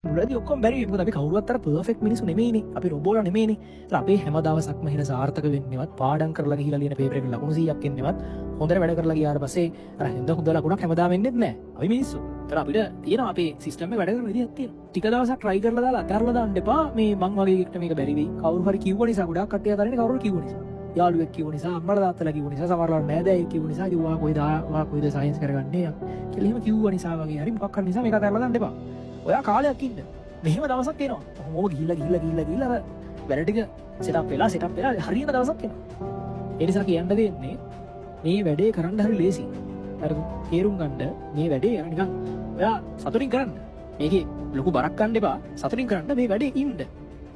මුලදී ඔක්කොම බැරි වෙයි. මොකද අපි කවුරුවත් අර පර්ෆෙක්ට් මිනිස්සු නෙමෙයිනේ. අපි රොබෝලා නෙමෙයිනේ. ඒත් අපේ හැම දවසක්ම හින සාර්ථක වෙන්නේවත් පාඩම් කරලා ගිහිලා ලියන පේපර් එකට ලකුණු 100ක් එන්නේවත් හොඳට වැඩ කරලා ගියාට පස්සේ අර හොඳ ලකුණක් හැමදාම එන්නේත් නැහැ. අපි මිනිස්සු. ඒතර අපිට තියෙනවා අපේ සිස්ටම් එක වැඩ කරන විදිහක් තියෙනවා. ටික දවසක් try කරලා දාලා අතහැරලා දාන්න එපා. මේ මං වගේ එකට මේක බැරි වෙයි. කවුරු හරි කිව්ව නිසා ගොඩක් කට්ටිය අතරින් කවුරු කිව්ව නිසා. යාළුවෙක් කිව්ව නිසා, අම්මලා තාත්තලා කිව්ව නිසා, සමහරවල් නෑදෑයෙක් කිව්ව නිසා, කිව්වා කොයිද සයන්ස් කරගන්නේ කියලා එහෙම කිව්ව නිසා වගේ හරි මොකක් හරි නිසා මේක අතහැරලා දාන්න එපා. ඔයා කාලයක් ඉන්න. මෙහෙම දවසක් එනවා. ඔහොම ගිහිල්ලා අර වැඩ ටික සෙටප් වෙලා හරියන දවසක් එනවා. ඒ නිසා කියන්න දෙන්නේ මේ වැඩේ කරන්න හරි ලේසි. අර තේරුම් ගන්න මේ වැඩේ නිකන් ඔයා සතුටින් කරන්න. මේකේ ලොකු බරක් ගන්න එපා. සතුටින් කරන්න මේ වැඩේ ඉන්න.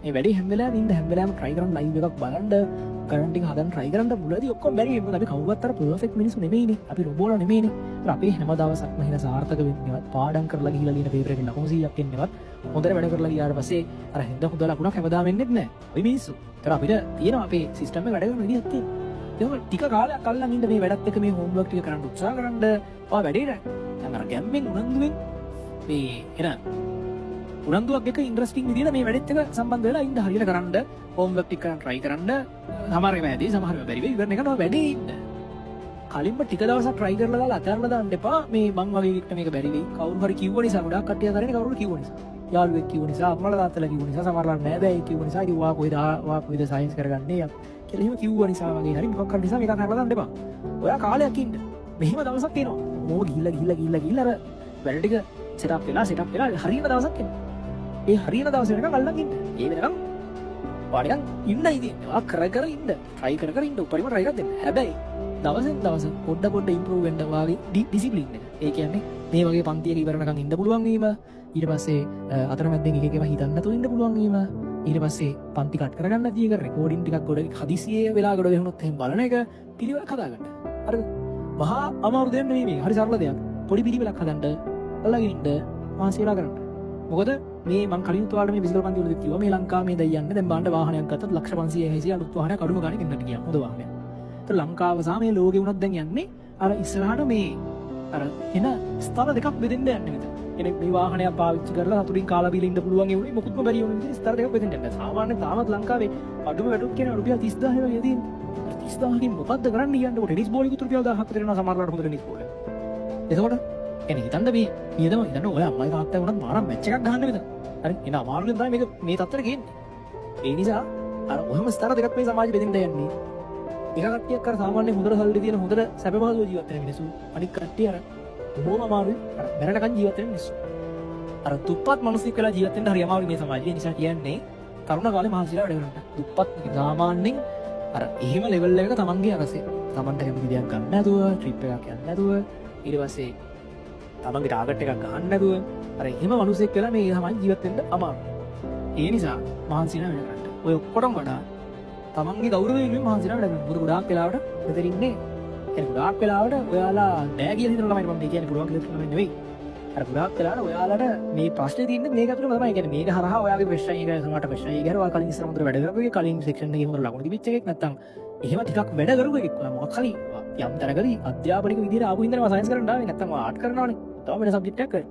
මේ වැඩේ හැම වෙලාවෙම try කරන්න ලයිව් එකක් බලන්න කරන්ට් එක හදන්න try කරන්න මුලදී ඔක්කොම බැරි වෙයි. මොකද අපි කවුරුත් අර පර්ෆෙක්ට් මිනිස්සු නෙමෙයිනේ. අපි රොබෝලා නෙමෙයිනේ. ඒත් අපි හැම දවසක්ම හින සාර්ථක වෙන්නේවත් පාඩම් කරලා ගිහිලා ලියන පේපර් එකෙන් ලකුණු 100ක් එන්නේවත් හොඳට වැඩ කරලා ගියාට පස්සේ අර හොඳ ලකුණක් හැමදාම එන්නේත් නැහැ. අපි මිනිස්සු. ඒතර අපිට තියෙනවා අපේ සිස්ටම් එක වැඩ කරන විදිහක් තියෙනවා. ඒක ටික කාලයක් අල්ලන් ඉන්න මේ වැඩත් එක්ක මේ හෝම්වර්ක් ටික කරන්න උත්සාහ කරන්න. ඔය වැඩේට දැන් අර ගැම්මෙන් උනන්දුවෙන් මේ උනන්දුවක් එක ඉන්ට්‍රස්ටිං විදිහට මේ වැඩෙත් එක සම්බන්ධ වෙලා ඉන්න හරියට කරන්න හෝම්වර්ක් ටික කරන් try කරන්න. සමහරව ඇදී සමහරව බැරි වෙයි. ඉවරන එක නෝ වැඩේ ඉන්න. කලින්ම ටික දවසක් try කරලා දාලා අතහැරලා දාන්න එපා. මේ මං වගේ එකට මේක බැරි වෙයි. කවුරු හරි කිව්ව නිසා ගොඩක් කට්ටිය අතරින් කවුරු කිව්ව නිසා. යාළුවෙක් කිව්ව නිසා, අම්මලා තාත්තලා කිව්ව නිසා, සමහරවල් නෑදෑයෙක් කිව්ව නිසා, කිව්වා කොයිද සයන්ස් කරගන්නේ කියලා එහෙම කිව්ව නිසා වගේ හරි මොකක් හරි නිසා මේක අතහැරලා දාන්න එපා. ඔයා කාලයක් ඉන්න. මෙහෙම දවසක් එනවා. මොකද ගිහිල්ලා අර වැඩ ටික සෙටප් වෙලා හරියන දවසක් එනවා. ඒ හරියන දවස් වෙනකන් අල්ලන් ඉන්න. ඒ වෙනකන් පාඩම් ඉන්නයි තියෙන්නේ. ඔයා කර ඉන්න. try කර ඉන්න. උපරිම try එකක් දෙන්න. හැබැයි දවසෙන් දවස පොඩ improve වෙන්න වාගේ ඩිසිප්ලින් එක. ඒ කියන්නේ මේ වගේ පන්තියක ඉවරනකන් ඉන්න පුළුවන් වීම. ඊට පස්සේ අතරමැද්දෙන් එක එකව හිතන්න නැතුව ඉන්න පුළුවන් වීම. ඊට පස්සේ පන්ති කට් කරගන්න නැති එක රෙකෝඩින් ටිකක් ගොඩ හදිසියේ වෙලා ගොඩ වෙනුනොත් එහෙම බලන එක පිළිවෙලක් හදාගන්න. හරිද? මහා අමාරු දෙයක් නෙමෙයි මේක. හරි සරල දෙයක්. පොඩි පිළිවෙලක් හදන්න අල්ලගෙන ඉන්න මාසියලා කරන්න. මොකද මේ මං කලින් ඔයාලට මේ විසිකල් පන්ති වලදී කිව්වා මේ ලංකාවේ මේ දැන් යන්නේ දැන් බලන්න වාහනයක් ගත්තත් ලක්ෂ 500 අලුත් වාහනයක් අඩුම ගානේ ගෙන්නන්න ගියා. හොඳ වාහනයක්. ඒත් ලංකාව සහ මේ ලෝකෙ වුණත් දැන් යන්නේ අර ඉස්සරහට මේ අර එන ස්ථල දෙකක් බෙදෙන්න යන්නේ මෙතන. කෙනෙක් මේ වාහනයක් පාවිච්චි කරලා සතුටින් කාලා බීලා ඉන්න පුළුවන් ඒ උනේ මොකුත්ම බැරි වුණ විදිහට ස්ථල දෙකක් බෙදෙන්න යනවා. සාමාන්‍යයෙන් තාමත් ලංකාවේ අඩුම වැටුප් කියන රුපියල් 30000 වගේ තියෙන. 30000කින් මොකද්ද කරන්න කියන්නකො ටෙනිස් බෝලෙකුත් රුපියල් 1000ක් විතර වෙනවා සමහරවල්ලාට හොඳ ටෙනිස් බෝලයක්. එතකොට එනේ හිතන්න මේ නියදම හිතන්න ඔය අම්මයි තාත්තයි වුණත් මාරම් මැච් එකක් ගහන්න මෙතන. හරි එන අමාරුවෙන් තමයි මේක මේ තත්ත්වෙට ගේන්නේ. ඒ නිසා අර ඔහම ස්තර දෙකක් මේ සමාජෙ බෙදෙන්න යන්නේ. එක කට්ටියක් අර සාමාන්‍ය හොඳට සල්ලි තියෙන හොඳට සැපමහසුව ජීවත් වෙන මිනිස්සු. අනිත් කට්ටිය අර බොහොම අමාරුයි අර මැරෙනකන් ජීවත් වෙන මිනිස්සු. අර දුප්පත් මිනිස්සු කියලා ජීවත් වෙන්න හරි අමාරුයි මේ සමාජයේ. නිසා කියන්නේ තරුණ කාලේ මහන්සිලා වැඩ කරන්න. දුප්පත් සාමාන්‍යයෙන් අර එහෙම ලෙවල් එකක තමන්ගේ අරසේ තමන්ට කැමති දෙයක් ගන්න නැතුව, ට්‍රිප් එකක් යන්න නැතුව, ඊට පස්සේ තමන්ගේ ටාගට් එකක් ගන්න නැතුව අර එහෙම මිනිස්සෙක් කියලා මේ සමාජ ජීවත් වෙන්න අමාරුයි. ඒ නිසා මහන්සිලා වැඩ කරන්න. ඔය ඔක්කොටම වඩා තමන්ගේ ගෞරවය වෙනුවෙන් මහන්සිලා වැඩ කරන්න. ගොඩාක් වෙලාවට මෙතන ඉන්නේ. ඒ ගොඩාක් වෙලාවට ඔයාලා නෑ කියලා හිතන ළමයි මම කියන්නේ පුළුවන් කියලා හිතන නෙවෙයි. අර ගොඩාක් වෙලාවට ඔයාලට මේ ප්‍රශ්නේ තියෙන්නේ මේක අතුරම තමයි. කියන්නේ මේක හරහා ඔයාගේ ප්‍රශ්න එක සමහරට ප්‍රශ්න එක හරහා කලින් ඉස්සර මුදර වැඩ කරපු එක කලින් සෙක්ෂන් එකේ මුදර ලකුණු තිබිච්ච එකක් නැත්තම් එහෙම ටිකක් වැඩ කරපු එකක් මොකක් හරි යම් තරගදී අධ්‍යාපනික විදිහට ආපු හින්දා සයන්ස් කරන්න ආවේ නැත්තම් ආර්ට් කරනවානේ. තව වෙන සබ්ජෙක්ට් එකක් කරේ.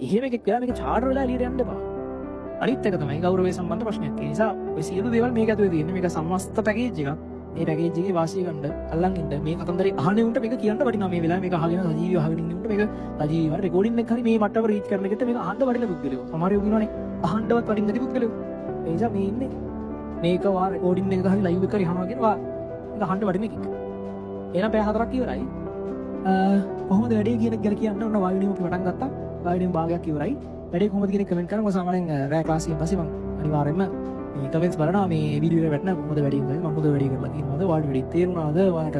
එහෙම එකක් වෙලා මේක චාටර් වෙලා එළියට යන්න එපා. අනිත් එක තමයි ගෞරවය සම්බන්ධ ප්‍රශ්නයක්. ඒ නිසා ඔය සියලු දේවල් මේක ඇතුලේ තියෙන්නේ. මේක සම්මස්ත පැකේජ් එකක්. මේ පැකේජ් එකේ වාසිය ගන්න අල්ලන් ඉන්න. මේ කතන්දරේ අහන්නේ උන්ට මේක කියන්න වටිනවා. මේ වෙලාවේ මේක අහගෙන සජීවීව අහගෙන ඉන්න උන්ට මේක සජීවීව රෙකෝඩින් එක හරි මේ මට්ටම රීච් කරන එකට මේක අහන්න වටින පුද්ගලයෝ. සමහරව කියනවානේ අහන්නවත් වටින්නේ නැති පුද්ගලයෝ. ඒ නිසා මේ ඉන්නේ මේක වා රෙකෝඩින් එක හරි ලයිව් එක හරි අහනවා කියනවා. මේක අහන්න වටින එකක්. එහෙනම් පැය 4ක් ඉවරයි. කොහොමද වැඩේ කියන එක ගැන කියන්න ඕන වායුණීම පටන් ගත්තා. වායුණීම භාගයක් ඉවරයි. වැඩේ කොහොමද කියන එක කමෙන්ට් කරන්න. මම සාමාන්‍යයෙන් රෑ ක්ලාස් එකෙන් පස්සේ මම අනිවාර්යයෙන්ම මේ කමෙන්ට්ස් බලනවා මේ වීඩියෝ එකට වැටෙන කොහොමද වැඩේ කරන්නේ, මම මොකද වැඩේ කරලා තියෙනවද, ඔයාලට වැඩේ තේරුණාද, ඔයාලට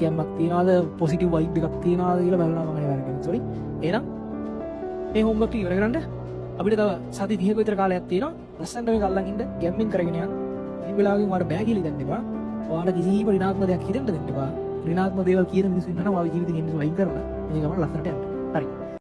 ගැම්මක් තියනවද, පොසිටිව් වයිබ් එකක් තියනවද කියලා බලනවා මම අනිවාර්යයෙන් කරනවා. සෝරි. එහෙනම් මේ හෝම්වර්ක් ඉවර කරන්න අපිට තව සති 30ක විතර කාලයක් තියෙනවා. ලස්සනට මේක අල්ලන් ඉන්න ගැම්මින් කරගෙන යන්න. මේ වෙලාවකින් ඔයාලට බෑ කියලා දෙන්න එපා. ඔයාලට කිසිම ඍණාත්මක දෙයක් හිතෙන්න දෙන්න එපා. ඍණාත්මක දේවල් කියන මිනිස්සු ඉන්නවා නම් ඔයාගේ ජීවිතේ ඉන්න වයින් කරලා මේ ගමන ලස්සනට යන්න. හරි.